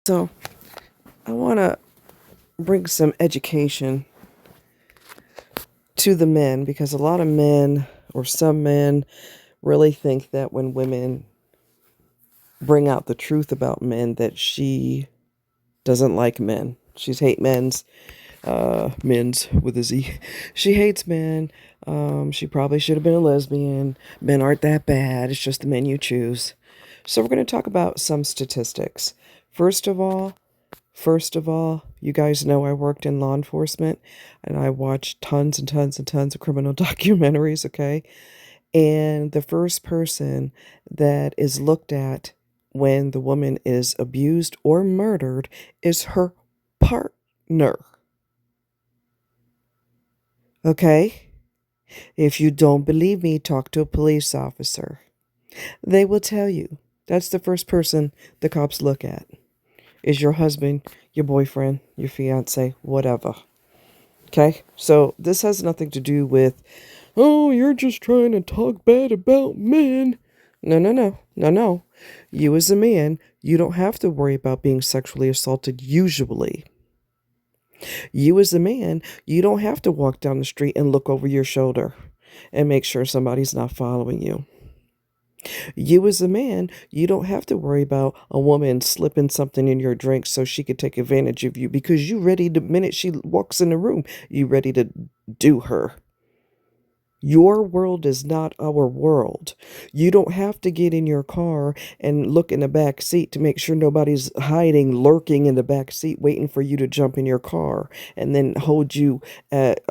So I want to bring some education to the men because a lot of men or some men really think that when women bring out the truth about men that she doesn't like men. She's hate men's with a Z. She hates men. She probably should have been a lesbian. Men aren't that bad. It's just the men you choose. So we're going to talk about some statistics. First of all, you guys know I worked in law enforcement and I watched tons and tons and tons of criminal documentaries, okay? And the first person that is looked at when the woman is abused or murdered is her partner. Okay? If you don't believe me, talk to a police officer. They will tell you. That's the first person the cops look at. Is your husband, your boyfriend, your fiance, whatever. Okay? So this has nothing to do with, oh, you're just trying to talk bad about men. No, no, no. No, no. You as a man, you don't have to worry about being sexually assaulted usually. You as a man, you don't have to walk down the street and look over your shoulder and make sure somebody's not following you. You as a man, you don't have to worry about a woman slipping something in your drink so she could take advantage of you because you ready the minute she walks in the room, you ready to do her. Your world is not our world. You don't have to get in your car and look in the back seat to make sure nobody's hiding, lurking in the back seat, waiting for you to jump in your car and then hold you at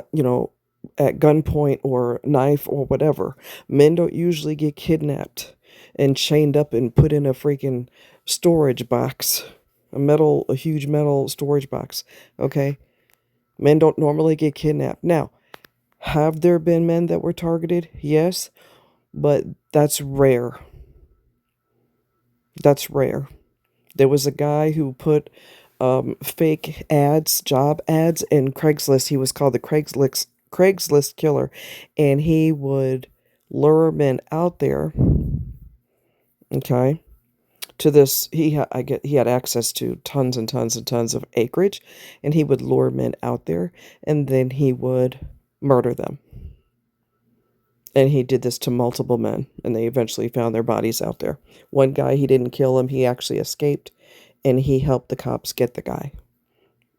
gunpoint or knife or whatever. Men don't usually get kidnapped and chained up and put in a freaking storage box, a huge metal storage box. Okay. Men don't normally get kidnapped. Now, have there been men that were targeted? Yes, but that's rare. That's rare. There was a guy who put fake ads, job ads, in Craigslist. He was called the Craigslist killer, and he would lure men out there. Okay, to this he had access to tons and tons and tons of acreage, and he would lure men out there, and then he would murder them. And he did this to multiple men, and they eventually found their bodies out there. One guy, he didn't kill him. He actually escaped, and he helped the cops get the guy.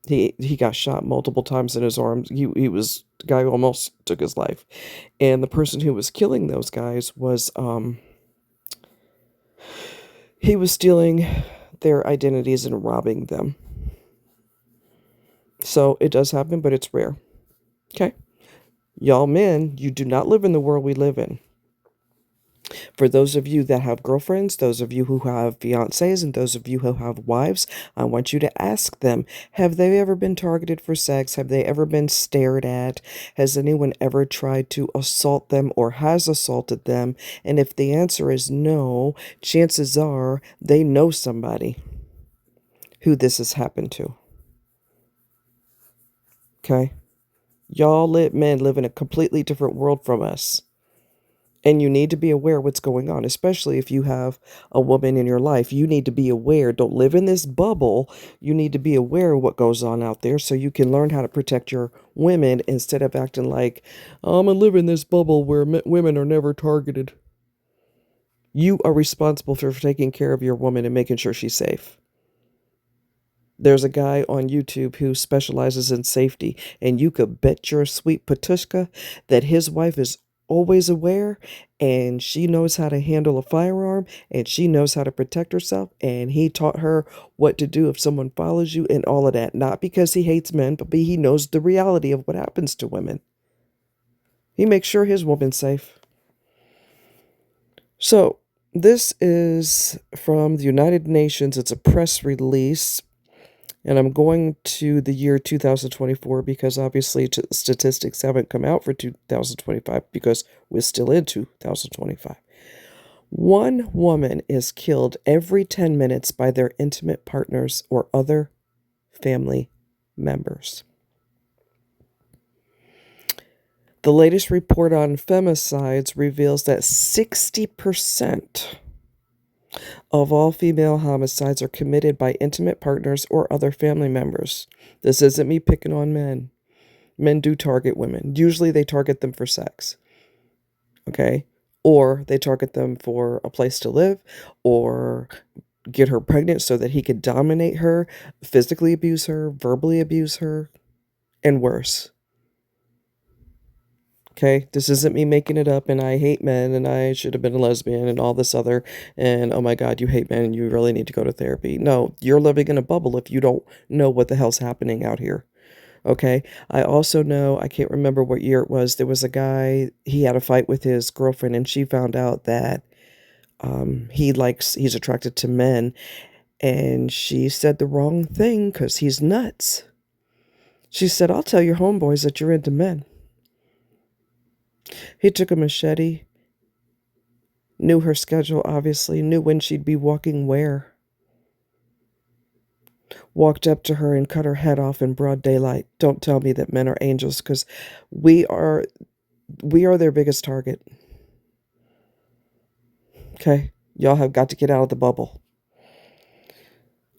He got shot multiple times in his arms. The guy who almost took his life. And the person who was killing those guys was, he was stealing their identities and robbing them. So it does happen, but it's rare. Okay? Y'all men, you do not live in the world we live in. For those of you that have girlfriends, those of you who have fiancés, and those of you who have wives, I want you to ask them, have they ever been targeted for sex? Have they ever been stared at? Has anyone ever tried to assault them or has assaulted them? And if the answer is no, chances are they know somebody who this has happened to. Okay? Men live in a completely different world from us. And you need to be aware what's going on, especially if you have a woman in your life. You need to be aware. Don't live in this bubble. You need to be aware of what goes on out there so you can learn how to protect your women instead of acting like, I'm going to live in this bubble where women are never targeted. You are responsible for taking care of your woman and making sure she's safe. There's a guy on YouTube who specializes in safety, and you could bet your sweet Patushka that his wife is always aware and she knows how to handle a firearm and she knows how to protect herself, and he taught her what to do if someone follows you and all of that. Not because he hates men, but he knows the reality of what happens to women. He makes sure his woman's safe. So this is from the United Nations. It's a press release. And I'm going to the year 2024 because obviously statistics haven't come out for 2025 because we're still in 2025. One woman is killed every 10 minutes by their intimate partners or other family members. The latest report on femicides reveals that 60% Of all female homicides are committed by intimate partners or other family members. This isn't me picking on men. Men do target women. Usually they target them for sex, okay? Or they target them for a place to live or get her pregnant so that he could dominate her, physically abuse her, verbally abuse her, and worse. Okay, this isn't me making it up and I hate men and I should have been a lesbian and all this other and oh my God, you hate men and you really need to go to therapy. No, you're living in a bubble if you don't know what the hell's happening out here. Okay, I also know, I can't remember what year it was, there was a guy, he had a fight with his girlfriend and she found out that he's attracted to men and she said the wrong thing because he's nuts. She said, I'll tell your homeboys that you're into men. He took a machete, knew her schedule, obviously, knew when she'd be walking where. Walked up to her and cut her head off in broad daylight. Don't tell me that men are angels, because we are their biggest target. Okay? Y'all have got to get out of the bubble.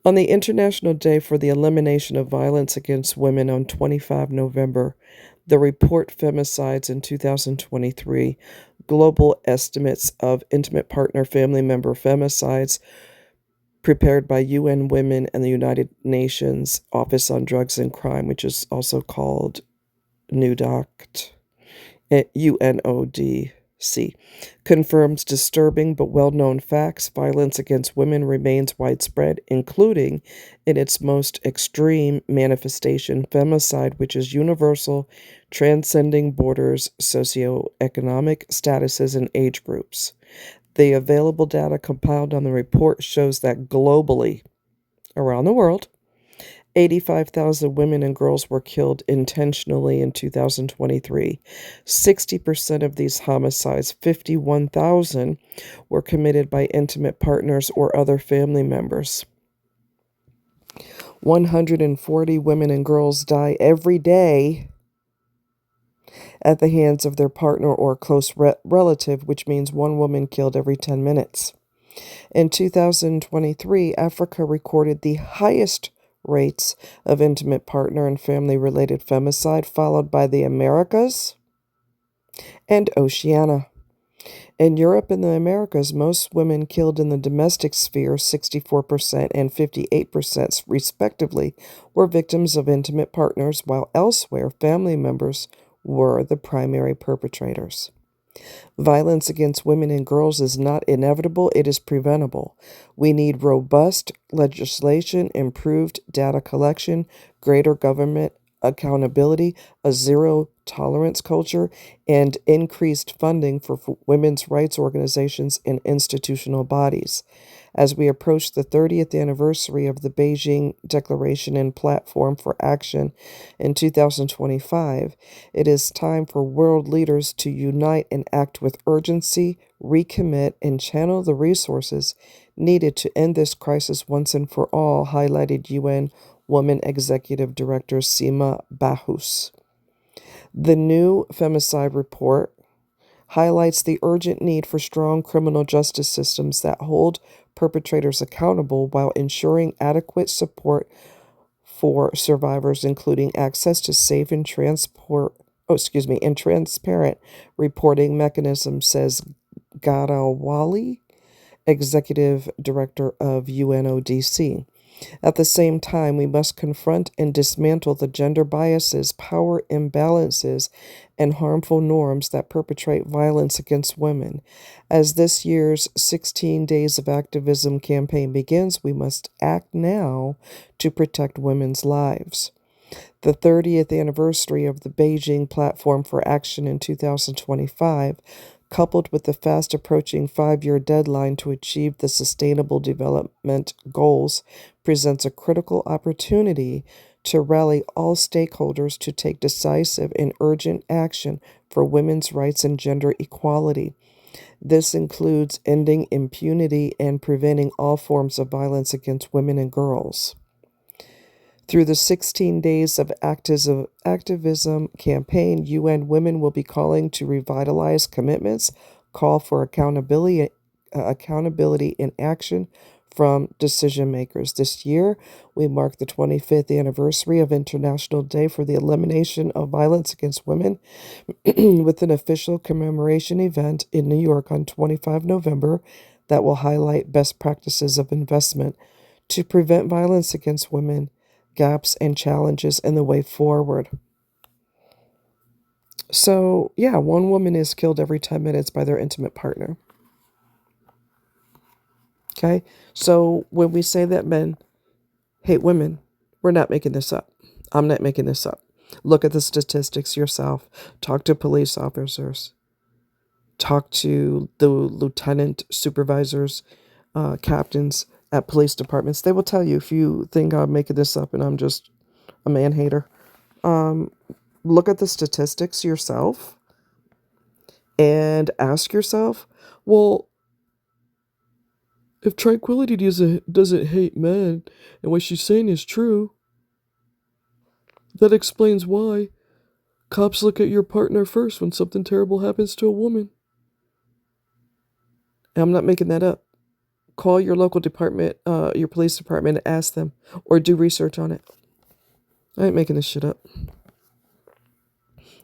On the International Day for the Elimination of Violence Against Women on 25 November, the report Femicides in 2023, global estimates of intimate partner family member femicides prepared by UN Women and the United Nations Office on Drugs and Crime, which is also called UNODC, UNODC, confirms disturbing but well-known facts. Violence against women remains widespread, including in its most extreme manifestation, femicide, which is universal, transcending borders, socioeconomic statuses, and age groups. The available data compiled on the report shows that globally, around the world, 85,000 women and girls were killed intentionally in 2023. 60% of these homicides, 51,000, were committed by intimate partners or other family members. 140 women and girls die every day at the hands of their partner or close relative, which means one woman killed every 10 minutes. In 2023, Africa recorded the highest rates of intimate partner and family-related femicide, followed by the Americas and Oceania. In Europe and the Americas, most women killed in the domestic sphere, 64% and 58% respectively, were victims of intimate partners, while elsewhere, family members were the primary perpetrators. Violence against women and girls is not inevitable, it is preventable. We need robust legislation, improved data collection, greater government accountability, a zero tolerance culture, and increased funding for women's rights organizations and institutional bodies. As we approach the 30th anniversary of the Beijing Declaration and Platform for Action in 2025, it is time for world leaders to unite and act with urgency, recommit, and channel the resources needed to end this crisis once and for all, highlighted UN Woman Executive Director Sima Bahous. The new Femicide Report highlights the urgent need for strong criminal justice systems that hold perpetrators accountable while ensuring adequate support for survivors, including access to safe and transparent reporting mechanisms, says Garawali, Executive Director of UNODC. At the same time, we must confront and dismantle the gender biases, power imbalances, and harmful norms that perpetrate violence against women. As this year's 16 Days of Activism campaign begins, we must act now to protect women's lives. The 30th anniversary of the Beijing Platform for Action in 2025, coupled with the fast approaching 5-year deadline to achieve the Sustainable Development Goals, presents a critical opportunity to rally all stakeholders to take decisive and urgent action for women's rights and gender equality. This includes ending impunity and preventing all forms of violence against women and girls. Through the 16 Days of Activism campaign, UN Women will be calling to revitalize commitments, call for accountability in action from decision makers. This year, we mark the 25th anniversary of International Day for the Elimination of Violence Against Women with an official commemoration event in New York on 25 November that will highlight best practices of investment to prevent violence against women, gaps and challenges, and the way forward. So, yeah, one woman is killed every 10 minutes by their intimate partner. Okay? So, when we say that men hate women, we're not making this up. I'm not making this up. Look at the statistics yourself. Talk to police officers. Talk to the lieutenant supervisors, captains at police departments. They will tell you if you think I'm making this up and I'm just a man hater. Look at the statistics yourself and ask yourself, well, if Tranquility doesn't hate men and what she's saying is true, that explains why cops look at your partner first when something terrible happens to a woman. And I'm not making that up. Call your local department, your police department, and ask them, or do research on it. I ain't making this shit up.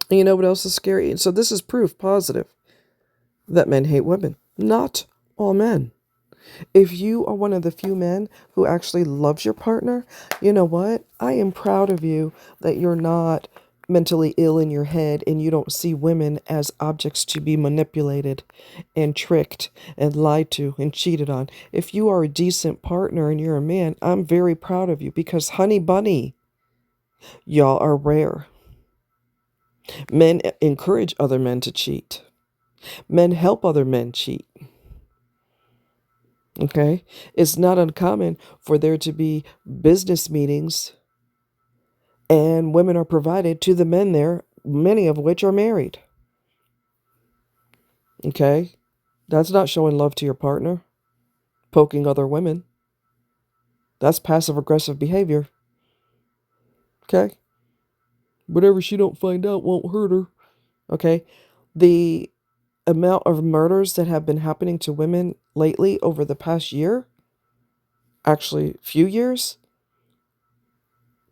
And you know what else is scary? And so this is proof positive that men hate women. Not all men. If you are one of the few men who actually loves your partner, you know what? I am proud of you that you're not mentally ill in your head and you don't see women as objects to be manipulated and tricked and lied to and cheated on. If you are a decent partner and you're a man, I'm very proud of you because, honey bunny, y'all are rare. Men encourage other men to cheat. Men help other men cheat. Okay? It's not uncommon for there to be business meetings and women are provided to the men there, many of which are married. Okay? That's not showing love to your partner, poking other women. That's passive aggressive behavior. Okay? Whatever she don't find out won't hurt her. Okay? The amount of murders that have been happening to women lately over the past year, actually few years,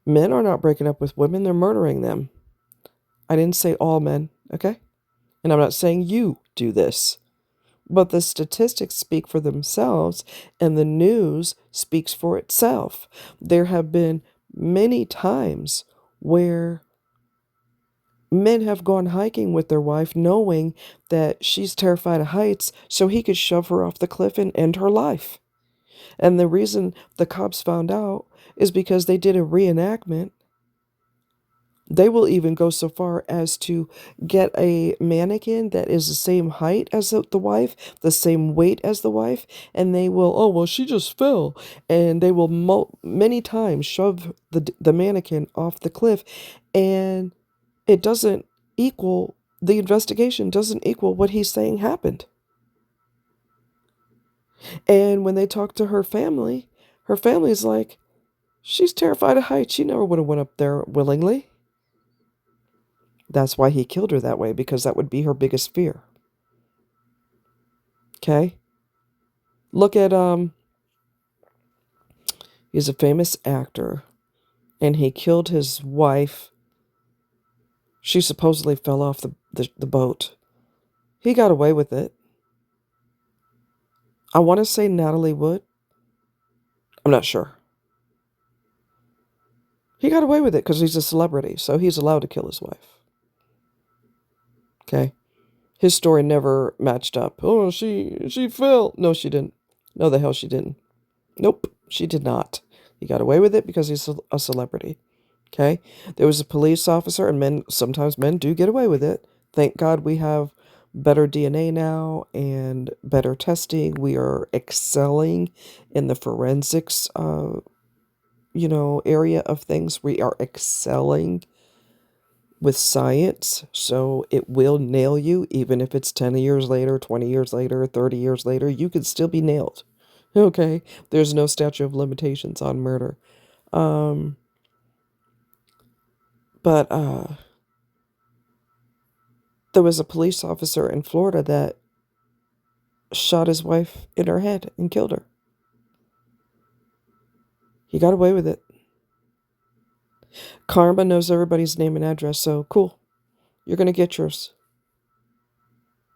men are not breaking up with women, they're murdering them. I didn't say all men, okay? And I'm not saying you do this. But the statistics speak for themselves and the news speaks for itself. There have been many times where men have gone hiking with their wife knowing that she's terrified of heights so he could shove her off the cliff and end her life. And the reason the cops found out is because they did a reenactment. They will even go so far as to get a mannequin that is the same height as the wife, the same weight as the wife, and they will, oh, well, she just fell. And they will many times shove the mannequin off the cliff, and it doesn't equal, the investigation doesn't equal what he's saying happened. And when they talk to her family's like, she's terrified of heights. She never would have went up there willingly. That's why he killed her that way, because that would be her biggest fear. Okay? Look at, he's a famous actor, and he killed his wife. She supposedly fell off the boat. He got away with it. I want to say Natalie Wood. I'm not sure. He got away with it because he's a celebrity, so he's allowed to kill his wife. Okay? His story never matched up. Oh, she fell. No, she didn't. No, the hell she didn't. Nope, she did not. He got away with it because he's a celebrity. Okay? There was a police officer, and sometimes men do get away with it. Thank God we have better DNA now and better testing. We are excelling in the forensics, area of things. We are excelling with science, so it will nail you, even if it's 10 years later, 20 years later, 30 years later, you could still be nailed. Okay? There's no statute of limitations on murder. But there was a police officer in Florida that shot his wife in her head and killed her. He got away with it. Karma knows everybody's name and address, so cool. You're going to get yours.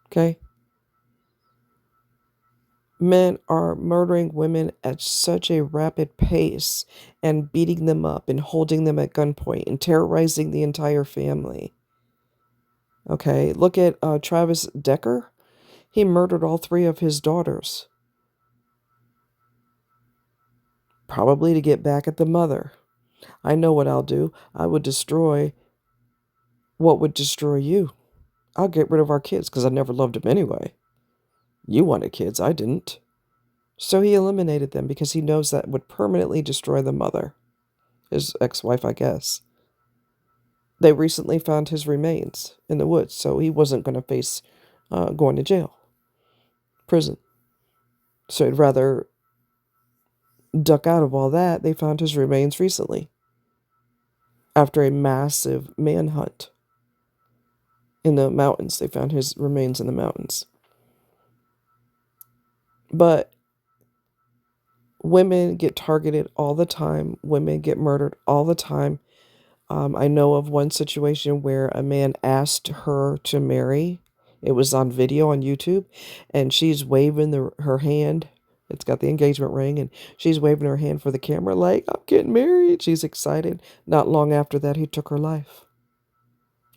Okay? Men are murdering women at such a rapid pace and beating them up and holding them at gunpoint and terrorizing the entire family. Okay? Look at Travis Decker. He murdered all 3 of his daughters. Probably to get back at the mother. I know what I'll do. I would destroy what would destroy you. I'll get rid of our kids because I never loved them anyway. You wanted kids, I didn't. So he eliminated them because he knows that would permanently destroy the mother. His ex-wife, I guess. They recently found his remains in the woods, so he wasn't going to face going to jail, prison. So he'd rather duck out of all that. They found his remains recently after a massive manhunt in the mountains. They found his remains in the mountains. But women get targeted all the time. Women get murdered all the time. I know of one situation where a man asked her to marry. It was on video on YouTube, and she's waving her hand. It's got the engagement ring, and she's waving her hand for the camera like, I'm getting married. She's excited. Not long after that, he took her life.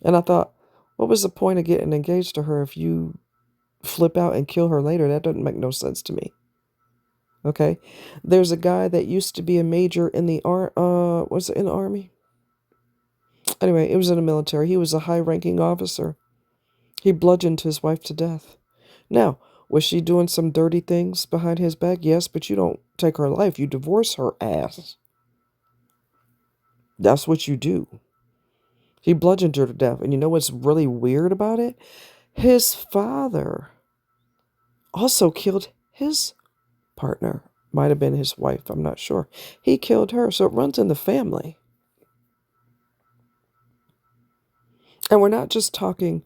And I thought, what was the point of getting engaged to her if you flip out and kill her later? That doesn't make no sense to me. Okay? There's a guy that used to be a major in the was it in the Army? Anyway, it was in the military. He was a high-ranking officer. He bludgeoned his wife to death. Now, was she doing some dirty things behind his back? Yes, but you don't take her life. You divorce her ass. That's what you do. He bludgeoned her to death. And you know what's really weird about it? His father also killed his partner. Might have been his wife. I'm not sure. He killed her. So it runs in the family. And we're not just talking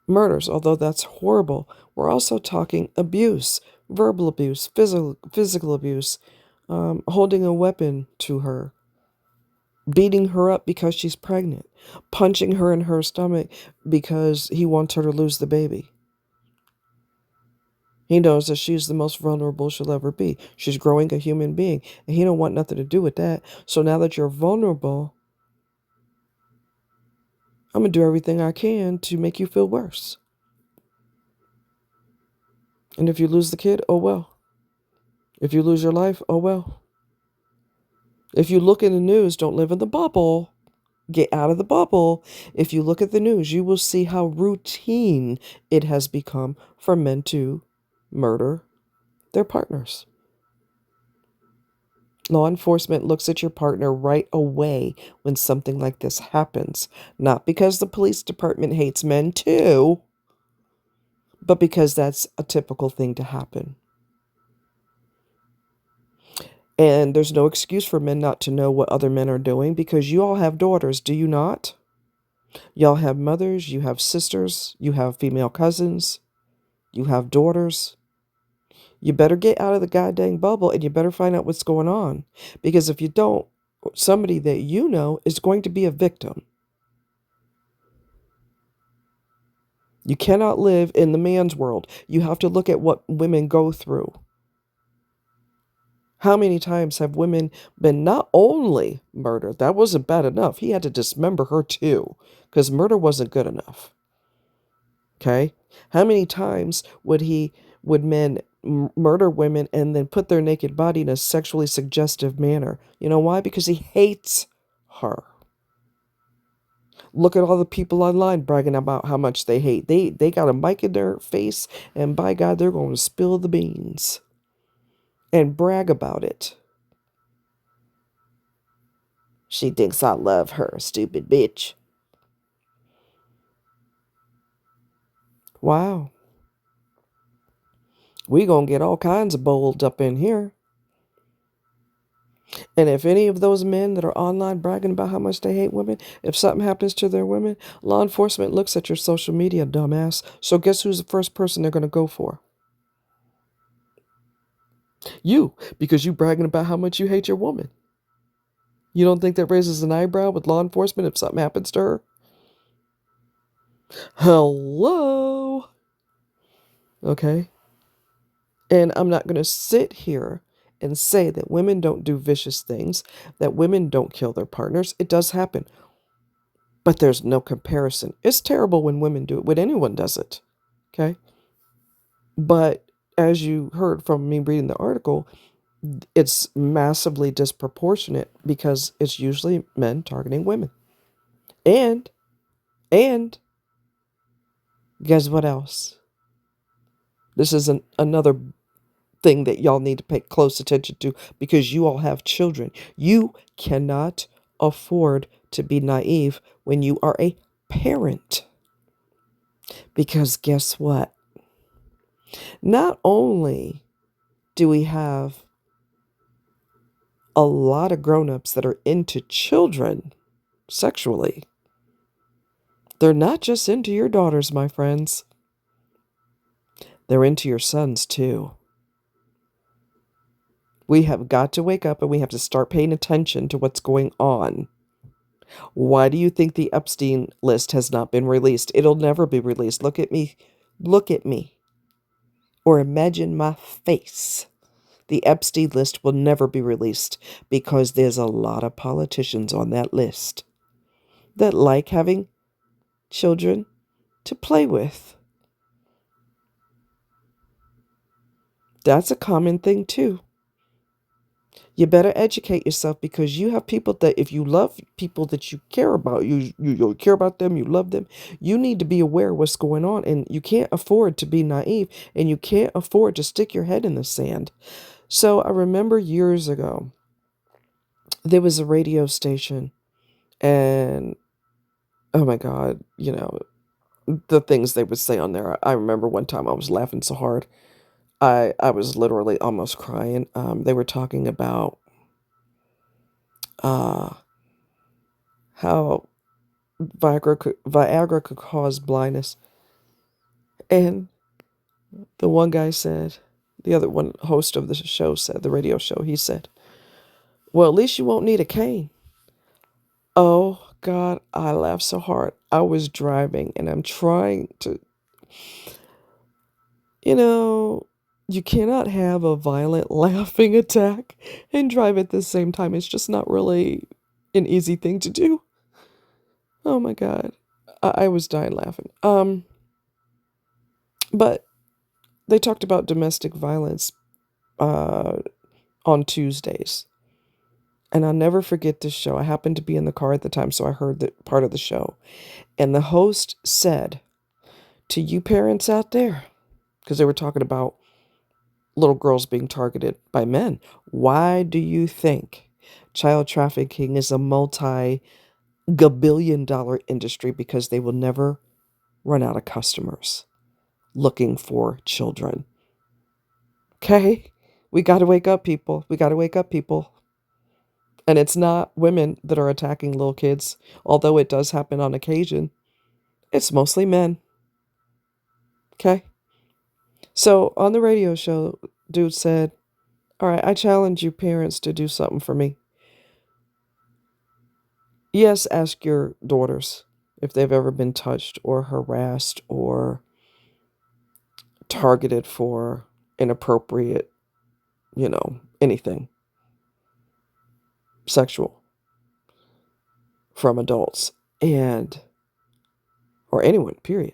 murders, although that's horrible. We're also talking abuse, verbal abuse, physical abuse, holding a weapon to her, beating her up because she's pregnant, punching her in her stomach because he wants her to lose the baby. He knows that she's the most vulnerable she'll ever be. She's growing a human being, and he don't want nothing to do with that. So now that you're vulnerable, I'm going to do everything I can to make you feel worse. And if you lose the kid, oh well. If you lose your life, oh well. If you look in the news, don't live in the bubble. Get out of the bubble. If you look at the news, you will see how routine it has become for men to murder their partners. Law enforcement looks at your partner right away when something like this happens. Not because the police department hates men too, but because that's a typical thing to happen. And there's no excuse for men not to know what other men are doing because you all have daughters, do you not? Y'all have mothers, you have sisters, you have female cousins, you have daughters. You better get out of the goddamn bubble and you better find out what's going on. Because if you don't, somebody that you know is going to be a victim. You cannot live in the man's world. You have to look at what women go through. How many times have women been not only murdered? That wasn't bad enough. He had to dismember her too, because murder wasn't good enough. Okay? How many times would men murder women and then put their naked body in a sexually suggestive manner? You know why? Because he hates her. Look at all the people online bragging about how much they hate. They got a mic in their face, and by God, they're going to spill the beans and brag about it. She thinks I love her, stupid bitch. Wow. We gonna get all kinds of bold up in here. And if any of those men that are online bragging about how much they hate women, if something happens to their women, law enforcement looks at your social media, dumbass. So guess who's the first person they're gonna go for? You, because you bragging about how much you hate your woman. You don't think that raises an eyebrow with law enforcement if something happens to her? Hello? Okay. And I'm not going to sit here and say that women don't do vicious things, that women don't kill their partners. It does happen. But there's no comparison. It's terrible when women do it, when anyone does it. Okay. But as you heard from me reading the article, it's massively disproportionate because it's usually men targeting women. And, and guess what else? This is another thing that y'all need to pay close attention to because you all have children. You cannot afford to be naive when you are a parent. Because guess what? Not only do we have a lot of grown-ups that are into children sexually, they're not just into your daughters, my friends. They're into your sons too. We have got to wake up and we have to start paying attention to what's going on. Why do you think the Epstein list has not been released? It'll never be released. Look at me. Look at me. Or imagine my face. The Epstein list will never be released because there's a lot of politicians on that list that like having children to play with. That's a common thing too. You better educate yourself because you have people that if you love people that you care about, you care about them, you love them, you need to be aware of what's going on and you can't afford to be naive and you can't afford to stick your head in the sand. So I remember years ago, there was a radio station and oh my God, the things they would say on there. I remember one time I was laughing so hard. I was literally almost crying. They were talking about uh, how Viagra could cause blindness. And the one guy said, the other one host of the show said, the radio show, he said, well, at least you won't need a cane. Oh, God, I laughed so hard. I was driving and I'm trying to, you know, you cannot have a violent laughing attack and drive at the same time. It's just not really an easy thing to do. Oh my God. I was dying laughing. But they talked about domestic violence uh, on Tuesdays. And I'll never forget this show. I happened to be in the car at the time, so I heard that part of the show. And the host said to you parents out there, because they were talking about little girls being targeted by men, why do you think child trafficking is a multi-gabillion-dollar industry? Because they will never run out of customers looking for children. Okay? We got to wake up, people. We got to wake up, people. And it's not women that are attacking little kids, although it does happen on occasion. It's mostly men. Okay? So on the radio show, dude said, all right, I challenge you parents to do something for me. Yes, ask your daughters if they've ever been touched or harassed or targeted for inappropriate, anything sexual from adults or anyone, period.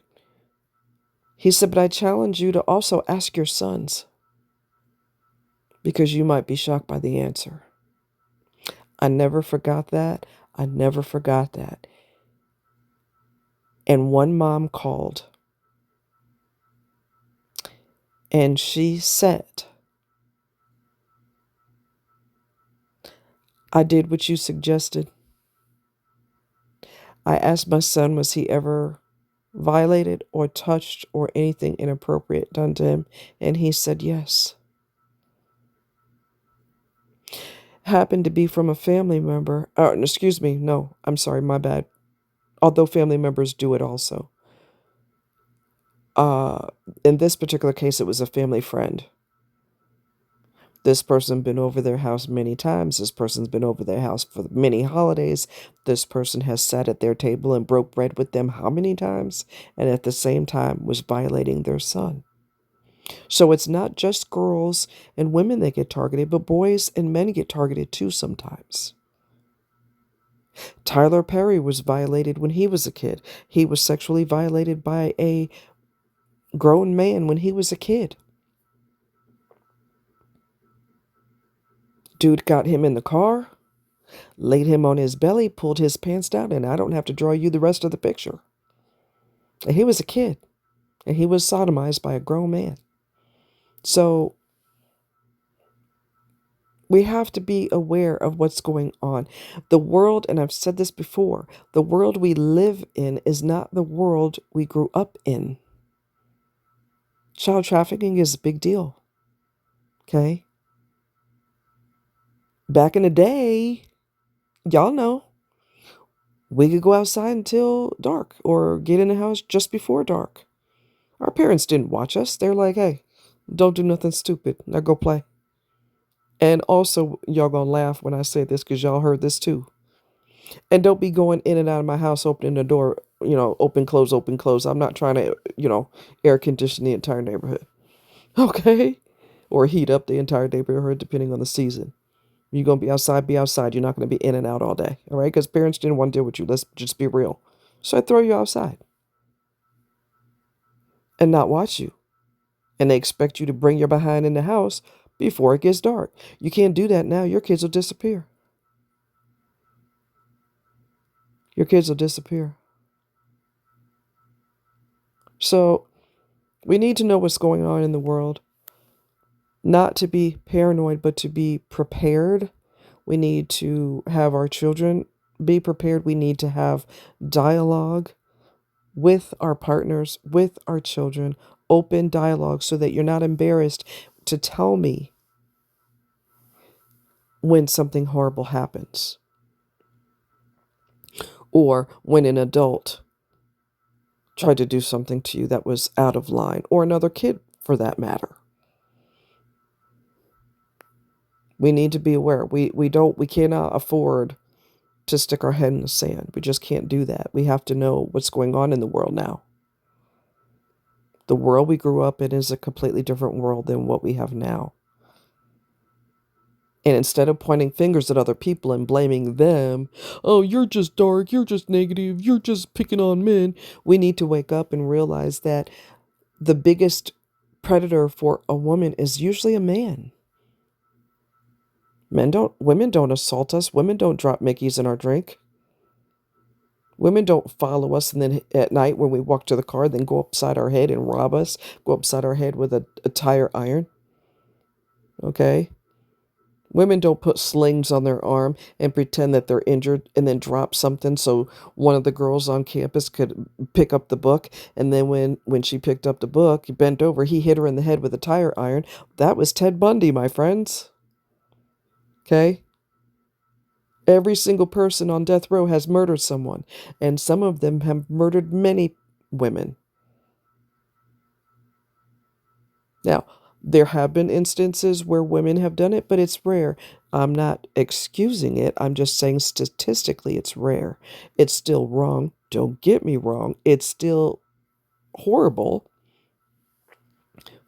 He said, but I challenge you to also ask your sons because you might be shocked by the answer. I never forgot that. I never forgot that. And one mom called and she said, I did what you suggested. I asked my son, was he ever violated or touched or anything inappropriate done to him? And he said yes. Happened to be from a family member. Excuse me. No, I'm sorry. My bad. Although family members do it also. In this particular case, it was a family friend. This person been over their house many times. This person's been over their house for many holidays. This person has sat at their table and broke bread with them how many times? And at the same time was violating their son. So it's not just girls and women that get targeted, but boys and men get targeted too sometimes. Tyler Perry was violated when he was a kid. He was sexually violated by a grown man when he was a kid. Dude got him in the car, laid him on his belly, pulled his pants down, and I don't have to draw you the rest of the picture. And he was a kid, and he was sodomized by a grown man. So we have to be aware of what's going on. The world, and I've said this before, the world we live in is not the world we grew up in. Child trafficking is a big deal. Okay? Back in the day, y'all know, we could go outside until dark or get in the house just before dark. Our parents didn't watch us. They're like, hey, don't do nothing stupid. Now go play. And also, y'all gonna laugh when I say this because y'all heard this too. And don't be going in and out of my house opening the door, open, close, open, close. I'm not trying to, air condition the entire neighborhood. Okay? Or heat up the entire neighborhood depending on the season. You're going to be outside, be outside. You're not going to be in and out all day. All right? Because parents didn't want to deal with you. Let's just be real. So I throw you outside and not watch you. And they expect you to bring your behind in the house before it gets dark. You can't do that now. Your kids will disappear. Your kids will disappear. So we need to know what's going on in the world. Not to be paranoid, but to be prepared. We need to have our children be prepared. We need to have dialogue with our partners, with our children, open dialogue so that you're not embarrassed to tell me when something horrible happens or when an adult tried to do something to you that was out of line, or another kid for that matter. We need to be aware. We cannot afford to stick our head in the sand. We just can't do that. We have to know what's going on in the world now. The world we grew up in is a completely different world than what we have now. And instead of pointing fingers at other people and blaming them, oh, you're just dark, you're just negative, you're just picking on men, we need to wake up and realize that the biggest predator for a woman is usually a man. Women don't assault us. Women don't drop Mickeys in our drink. Women don't follow us and then at night when we walk to the car, then go upside our head and rob us, go upside our head with a tire iron. Okay? Women don't put slings on their arm and pretend that they're injured and then drop something so one of the girls on campus could pick up the book. And then when she picked up the book, he bent over, he hit her in the head with a tire iron. That was Ted Bundy, my friends. Okay? Every single person on death row has murdered someone, and some of them have murdered many women. Now, there have been instances where women have done it, but it's rare. I'm not excusing it. I'm just saying statistically it's rare. It's still wrong. Don't get me wrong. It's still horrible,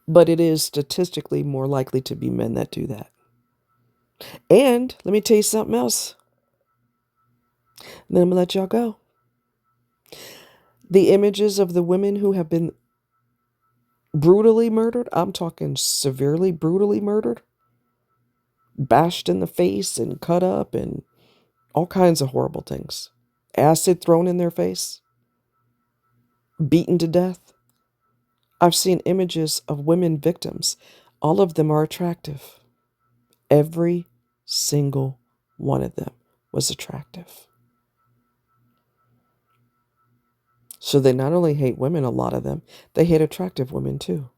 but it is statistically more likely to be men that do that. And let me tell you something else. Then I'm going to let y'all go. The images of the women who have been brutally murdered, I'm talking severely brutally murdered, bashed in the face and cut up and all kinds of horrible things. Acid thrown in their face, beaten to death. I've seen images of women victims. All of them are attractive. Every single one of them was attractive. So they not only hate women, a lot of them, they hate attractive women too.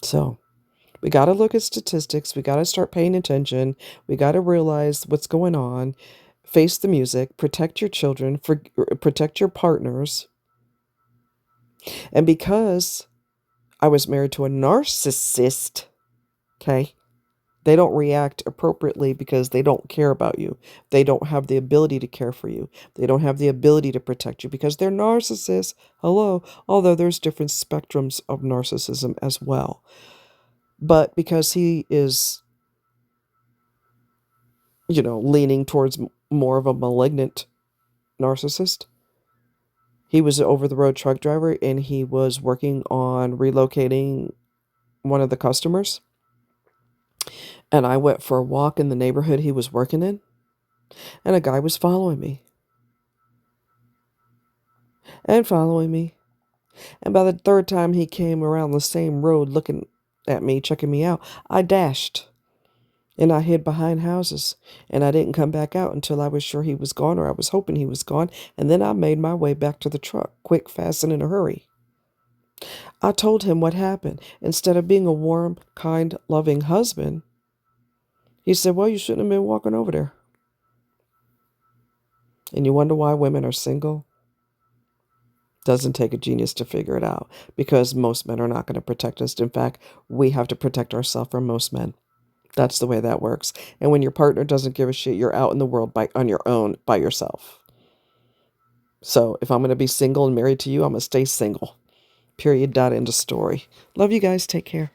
So we got to look at statistics. We got to start paying attention. We got to realize what's going on. Face the music. Protect your children. Protect your partners. And because I was married to a narcissist, Okay? They don't react appropriately because they don't care about you. They don't have the ability to care for you. They don't have the ability to protect you because they're narcissists. Hello. Although there's different spectrums of narcissism as well. But because he is, leaning towards more of a malignant narcissist, he was an over the road truck driver and he was working on relocating one of the customers. And I went for a walk in the neighborhood he was working in, and a guy was following me and following me. And by the third time he came around the same road looking at me, checking me out, I dashed and I hid behind houses. And I didn't come back out until I was sure he was gone, or I was hoping he was gone. And then I made my way back to the truck, quick, fast, and in a hurry. I told him what happened. Instead of being a warm, kind, loving husband, he said, well, you shouldn't have been walking over there. And you wonder why women are single? Doesn't take a genius to figure it out, because most men are not going to protect us. In fact, we have to protect ourselves from most men. That's the way that works. And when your partner doesn't give a shit, you're out in the world on your own, by yourself. So if I'm going to be single and married to you, I'm going to stay single. Period. Dot. End of story. Love you guys. Take care.